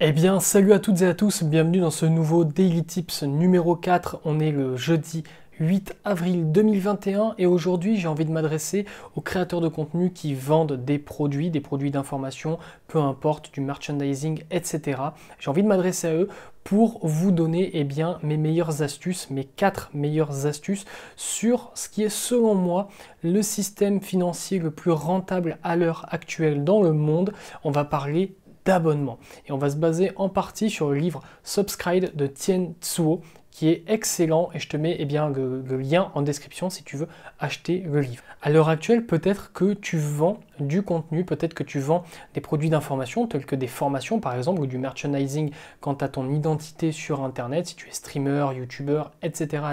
Eh bien, salut à toutes et à tous, bienvenue dans ce nouveau Daily Tips numéro 4. On est le jeudi 8 avril 2021 et aujourd'hui j'ai envie de m'adresser aux créateurs de contenu qui vendent des produits d'information, peu importe, du merchandising, etc. J'ai envie de m'adresser à eux pour vous donner mes meilleures astuces, mes 4 meilleures astuces sur ce qui est selon moi le système financier le plus rentable à l'heure actuelle dans le monde. On va parler d'abonnement. Et on va se baser en partie sur le livre Subscribe de Tien Tzuo, qui est excellent et je te mets le lien en description si tu veux acheter le livre. À l'heure actuelle, peut-être que tu vends du contenu, peut-être que tu vends des produits d'information tels que des formations par exemple ou du merchandising quant à ton identité sur internet, si tu es streamer, youtubeur, etc.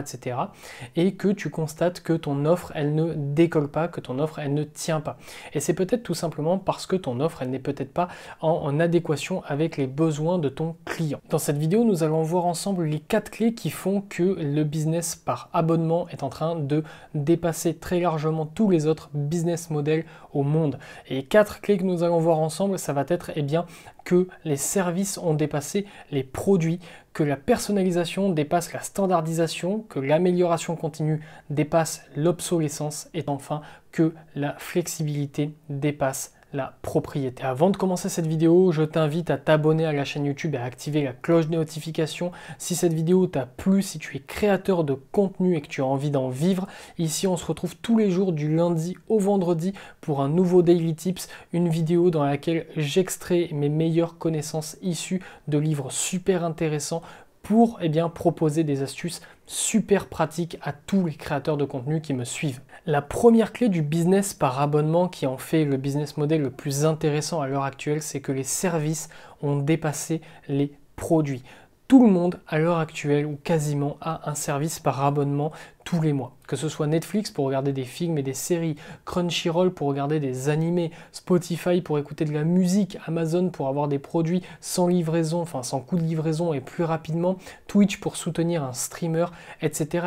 et que tu constates que ton offre elle ne décolle pas, que ton offre elle ne tient pas. Et c'est peut-être tout simplement parce que ton offre elle n'est peut-être pas en adéquation avec les besoins de ton client. Dans cette vidéo, nous allons voir ensemble les 4 clés qui font que le business par abonnement est en train de dépasser très largement tous les autres business models au monde. Et les 4 clés que nous allons voir ensemble, ça va être que les services ont dépassé les produits, que la personnalisation dépasse la standardisation, que l'amélioration continue dépasse l'obsolescence et enfin que la flexibilité dépasse la propriété. Avant de commencer cette vidéo, je t'invite à t'abonner à la chaîne YouTube et à activer la cloche de notification. Si cette vidéo t'a plu, si tu es créateur de contenu et que tu as envie d'en vivre, ici on se retrouve tous les jours du lundi au vendredi pour un nouveau Daily Tips, une vidéo dans laquelle j'extrais mes meilleures connaissances issues de livres super intéressants pour proposer des astuces super pratiques à tous les créateurs de contenu qui me suivent. La première clé du business par abonnement qui en fait le business model le plus intéressant à l'heure actuelle, c'est que les services ont dépassé les produits. Tout le monde à l'heure actuelle ou quasiment a un service par abonnement tous les mois. Que ce soit Netflix pour regarder des films et des séries, Crunchyroll pour regarder des animés, Spotify pour écouter de la musique, Amazon pour avoir des produits sans livraison, enfin sans coût de livraison et plus rapidement, Twitch pour soutenir un streamer, etc.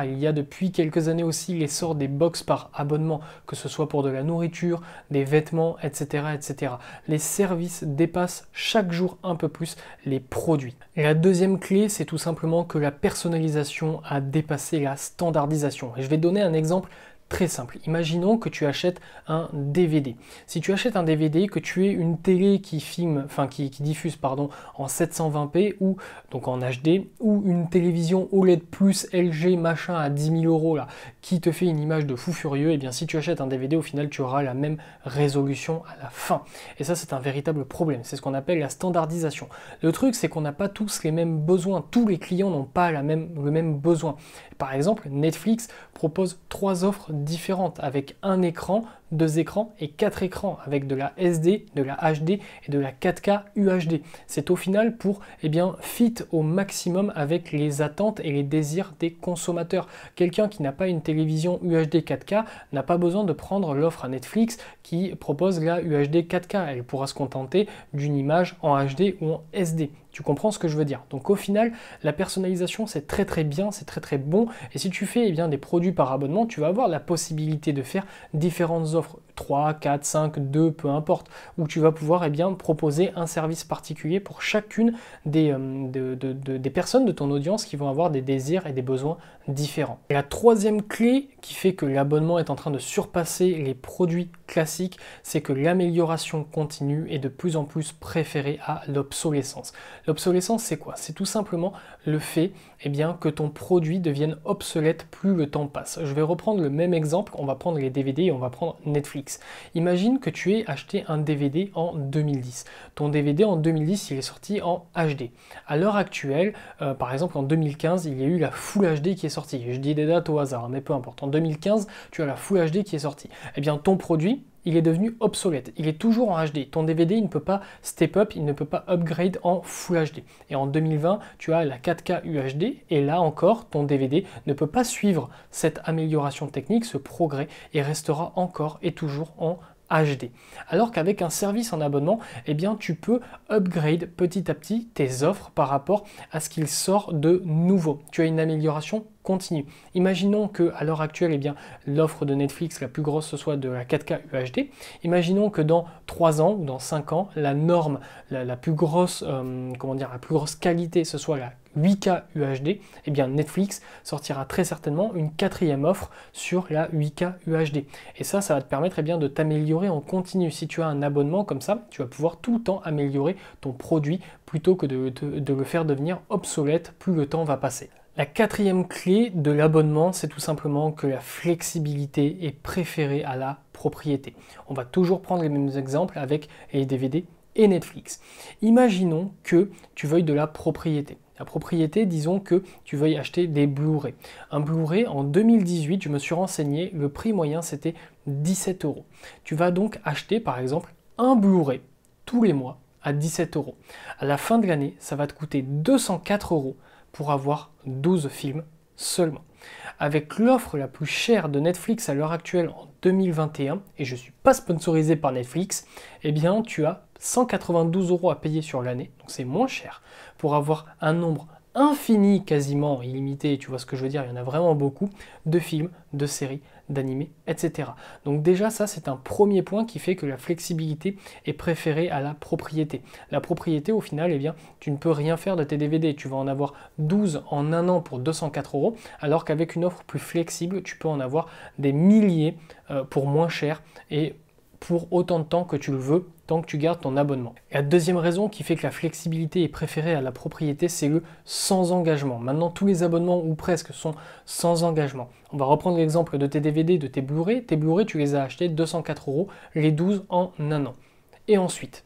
Il y a depuis quelques années aussi l'essor des box par abonnement, que ce soit pour de la nourriture, des vêtements, etc. Les services dépassent chaque jour un peu plus les produits. Et la deuxième clé, c'est tout simplement que la personnalisation a dépassé la standardisation. Et je vais donner un exemple très simple. Imaginons que tu achètes un DVD. Si tu achètes un DVD, que tu aies une télé qui diffuse en 720p ou donc en HD, ou une télévision OLED plus LG machin à 10 000 € là, qui te fait une image de fou furieux, et bien si tu achètes un DVD, au final tu auras la même résolution à la fin. Et ça c'est un véritable problème. C'est ce qu'on appelle la standardisation. Le truc c'est qu'on n'a pas tous les mêmes besoins. Tous les clients n'ont pas le même besoin. Par exemple, Netflix propose 3 offres différentes avec un écran, 2 écrans et 4 écrans avec de la SD, de la HD et de la 4K UHD. C'est au final pour fit au maximum avec les attentes et les désirs des consommateurs. Quelqu'un qui n'a pas une télévision UHD 4K n'a pas besoin de prendre l'offre à Netflix qui propose la UHD 4K. Elle pourra se contenter d'une image en HD ou en SD. Tu comprends ce que je veux dire? Donc au final, la personnalisation c'est très bien, c'est très bon. Et si tu fais des produits par abonnement, tu vas avoir la possibilité de faire différentes offres, 3, 4, 5, 2, peu importe, où tu vas pouvoir proposer un service particulier pour chacune des personnes de ton audience qui vont avoir des désirs et des besoins différents. Et la troisième clé qui fait que l'abonnement est en train de surpasser les produits classiques, c'est que l'amélioration continue est de plus en plus préférée à l'obsolescence. L'obsolescence, c'est quoi? C'est tout simplement le fait que ton produit devienne obsolète plus le temps passe. Je vais reprendre le même exemple, on va prendre les DVD et on va prendre Netflix. Imagine que tu aies acheté un DVD en 2010. Ton DVD en 2010, il est sorti en HD. À l'heure actuelle, par exemple en 2015, il y a eu la Full HD qui est sortie. Je dis des dates au hasard, mais peu importe. En 2015, tu as la Full HD qui est sortie. Ton produit, il est devenu obsolète. Il est toujours en HD. Ton DVD, il ne peut pas step up, il ne peut pas upgrade en Full HD. Et en 2020, tu as la 4K UHD et là encore, ton DVD ne peut pas suivre cette amélioration technique, ce progrès et restera encore et toujours en HD. Alors qu'avec un service en abonnement, tu peux upgrade petit à petit tes offres par rapport à ce qu'il sort de nouveau. Tu as une amélioration continue. Imaginons qu'à l'heure actuelle, eh bien, l'offre de Netflix la plus grosse ce soit de la 4K UHD. Imaginons que dans 3 ans ou dans 5 ans, la norme, la plus grosse, la plus grosse qualité ce soit la 8K UHD, eh bien Netflix sortira très certainement une 4e offre sur la 8K UHD. Et ça va te permettre bien de t'améliorer en continu. Si tu as un abonnement comme ça, tu vas pouvoir tout le temps améliorer ton produit plutôt que de le faire devenir obsolète plus le temps va passer. La 4e clé de l'abonnement, c'est tout simplement que la flexibilité est préférée à la propriété. On va toujours prendre les mêmes exemples avec les DVD et Netflix. Imaginons que tu veuilles de la propriété. La propriété, disons que tu veuilles acheter des Blu-ray. Un Blu-ray, en 2018, je me suis renseigné, le prix moyen c'était 17 €. Tu vas donc acheter par exemple un Blu-ray tous les mois à 17 €. À la fin de l'année, ça va te coûter 204 € pour avoir 12 films seulement. Avec l'offre la plus chère de Netflix à l'heure actuelle en 2021, et je ne suis pas sponsorisé par Netflix, eh bien tu as 192 € à payer sur l'année, donc c'est moins cher, pour avoir un nombre infini, quasiment illimité, tu vois ce que je veux dire, il y en a vraiment beaucoup, de films, de séries, d'animés, etc. Donc déjà ça c'est un premier point qui fait que la flexibilité est préférée à la propriété. La propriété au final, eh bien, tu ne peux rien faire de tes DVD, tu vas en avoir 12 en un an pour 204 €, alors qu'avec une offre plus flexible, tu peux en avoir des milliers pour moins cher et pour autant de temps que tu le veux, tant que tu gardes ton abonnement. La deuxième raison qui fait que la flexibilité est préférée à la propriété, c'est le sans engagement. Maintenant, tous les abonnements, ou presque, sont sans engagement. On va reprendre l'exemple de tes DVD, de tes Blu-ray. Tes Blu-ray, tu les as achetés 204 €, les 12 en un an. Et ensuite,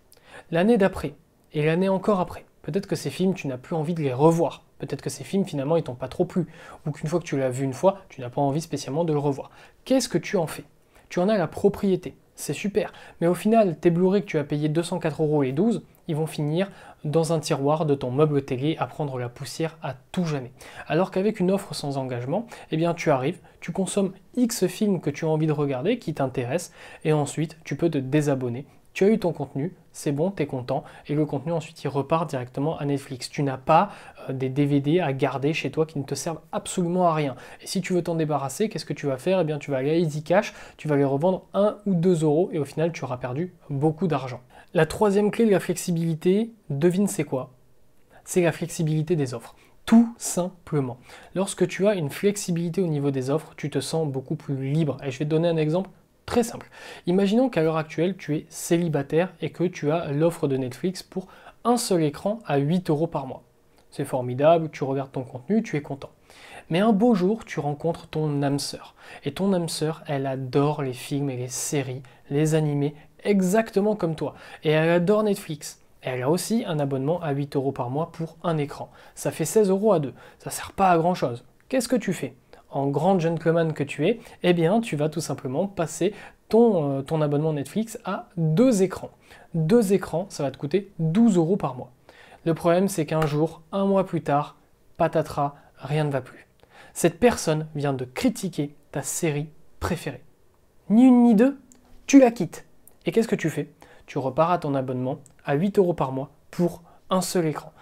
l'année d'après, et l'année encore après, peut-être que ces films, tu n'as plus envie de les revoir. Peut-être que ces films, finalement, ils t'ont pas trop plu. Ou qu'une fois que tu l'as vu une fois, tu n'as pas envie spécialement de le revoir. Qu'est-ce que tu en fais? Tu en as la propriété. C'est super, mais au final, tes Blu-ray que tu as payé 204 € les 12, ils vont finir dans un tiroir de ton meuble télé à prendre la poussière à tout jamais. Alors qu'avec une offre sans engagement, eh bien tu arrives, tu consommes X films que tu as envie de regarder, qui t'intéressent, et ensuite tu peux te désabonner. Tu as eu ton contenu, c'est bon, tu es content, et le contenu ensuite il repart directement à Netflix. Tu n'as pas des DVD à garder chez toi qui ne te servent absolument à rien. Et si tu veux t'en débarrasser, qu'est-ce que tu vas faire? Eh bien tu vas aller à Easy Cash, tu vas les revendre 1 ou 2 €, et au final tu auras perdu beaucoup d'argent. La troisième clé de la flexibilité, devine c'est quoi? C'est la flexibilité des offres. Tout simplement. Lorsque tu as une flexibilité au niveau des offres, tu te sens beaucoup plus libre. Et je vais te donner un exemple très simple. Imaginons qu'à l'heure actuelle, tu es célibataire et que tu as l'offre de Netflix pour un seul écran à 8 € par mois. C'est formidable, tu regardes ton contenu, tu es content. Mais un beau jour, tu rencontres ton âme sœur. Et ton âme sœur, elle adore les films et les séries, les animés, exactement comme toi. Et elle adore Netflix. Et elle a aussi un abonnement à 8 € par mois pour un écran. Ça fait 16 € à deux. Ça ne sert pas à grand chose. Qu'est-ce que tu fais? En grand gentleman que tu es, eh bien tu vas tout simplement passer ton abonnement Netflix à 2 écrans. 2 écrans, ça va te coûter 12 € par mois. Le problème, c'est qu'un jour, un mois plus tard, patatras, rien ne va plus. Cette personne vient de critiquer ta série préférée. Ni une ni deux, tu la quittes. Et qu'est-ce que tu fais? Tu repars à ton abonnement à 8 € par mois pour un seul écran.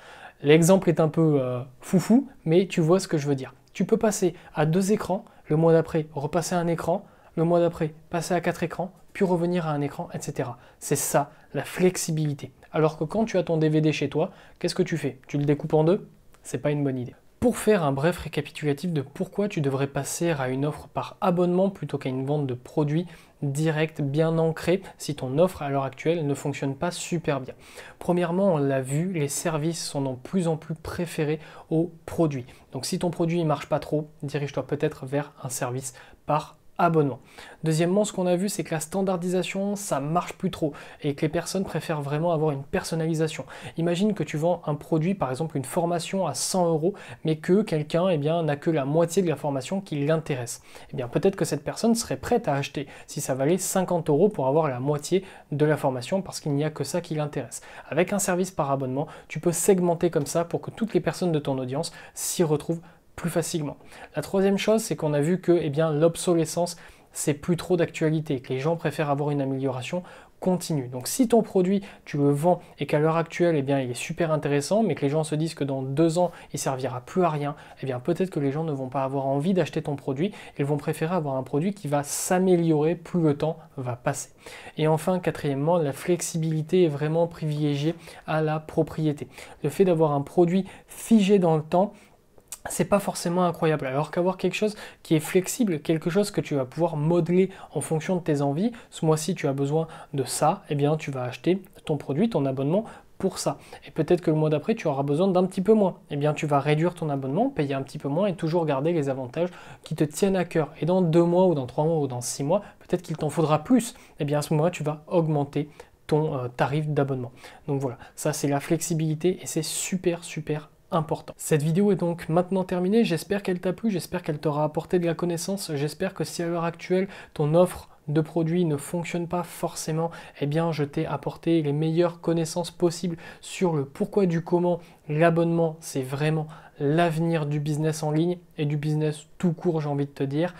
L'exemple est un peu foufou, mais tu vois ce que je veux dire. Tu peux passer à 2 écrans, le mois d'après repasser à un écran, le mois d'après passer à 4 écrans, puis revenir à un écran, etc. C'est ça, la flexibilité. Alors que quand tu as ton DVD chez toi, qu'est-ce que tu fais? Tu le découpes en deux? C'est pas une bonne idée. Pour faire un bref récapitulatif de pourquoi tu devrais passer à une offre par abonnement plutôt qu'à une vente de produits direct, bien ancré, si ton offre à l'heure actuelle ne fonctionne pas super bien. Premièrement, on l'a vu, les services sont de plus en plus préférés aux produits. Donc si ton produit ne marche pas trop, dirige-toi peut-être vers un service par abonnement. Deuxièmement, ce qu'on a vu, c'est que la standardisation, ça marche plus trop et que les personnes préfèrent vraiment avoir une personnalisation. Imagine que tu vends un produit, par exemple une formation à 100 €, mais que quelqu'un n'a que la moitié de la formation qui l'intéresse. Eh bien, peut-être que cette personne serait prête à acheter si ça valait 50 € pour avoir la moitié de la formation parce qu'il n'y a que ça qui l'intéresse. Avec un service par abonnement, tu peux segmenter comme ça pour que toutes les personnes de ton audience s'y retrouvent plus facilement. La troisième chose, c'est qu'on a vu que l'obsolescence, c'est plus trop d'actualité, que les gens préfèrent avoir une amélioration continue. Donc si ton produit, tu le vends et qu'à l'heure actuelle, eh bien, il est super intéressant, mais que les gens se disent que dans 2 ans, il servira plus à rien, eh bien, peut-être que les gens ne vont pas avoir envie d'acheter ton produit, ils vont préférer avoir un produit qui va s'améliorer plus le temps va passer. Et enfin, quatrièmement, la flexibilité est vraiment privilégiée à la propriété. Le fait d'avoir un produit figé dans le temps, c'est pas forcément incroyable, alors qu'avoir quelque chose qui est flexible, quelque chose que tu vas pouvoir modeler en fonction de tes envies, ce mois-ci tu as besoin de ça, eh bien tu vas acheter ton produit, ton abonnement pour ça. Et peut-être que le mois d'après tu auras besoin d'un petit peu moins, eh bien tu vas réduire ton abonnement, payer un petit peu moins et toujours garder les avantages qui te tiennent à cœur. Et dans 2 mois ou dans 3 mois ou dans 6 mois, peut-être qu'il t'en faudra plus, eh bien à ce moment-là tu vas augmenter ton tarif d'abonnement. Donc voilà, ça c'est la flexibilité et c'est super important. Cette vidéo est donc maintenant terminée, j'espère qu'elle t'a plu, j'espère qu'elle t'aura apporté de la connaissance, j'espère que si à l'heure actuelle ton offre de produits ne fonctionne pas forcément, eh bien je t'ai apporté les meilleures connaissances possibles sur le pourquoi du comment. L'abonnement, c'est vraiment l'avenir du business en ligne et du business tout court, j'ai envie de te dire.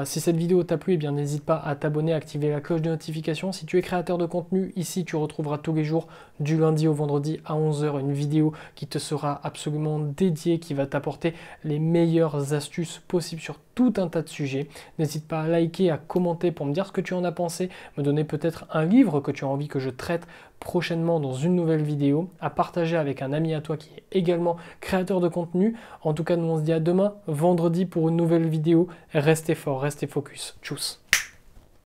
Si cette vidéo t'a plu, eh bien n'hésite pas à t'abonner, à activer la cloche de notification. Si tu es créateur de contenu, ici tu retrouveras tous les jours du lundi au vendredi à 11 h une vidéo qui te sera absolument dédiée, qui va t'apporter les meilleures astuces possibles sur tout un tas de sujets. N'hésite pas à liker, à commenter pour me dire ce que tu en as pensé, me donner peut-être un livre que tu as envie que je traite prochainement dans une nouvelle vidéo, à partager avec un ami à toi qui est également créateur de contenu. En tout cas, nous on se dit à demain, vendredi pour une nouvelle vidéo. Restez fort, restez focus. Tchuss.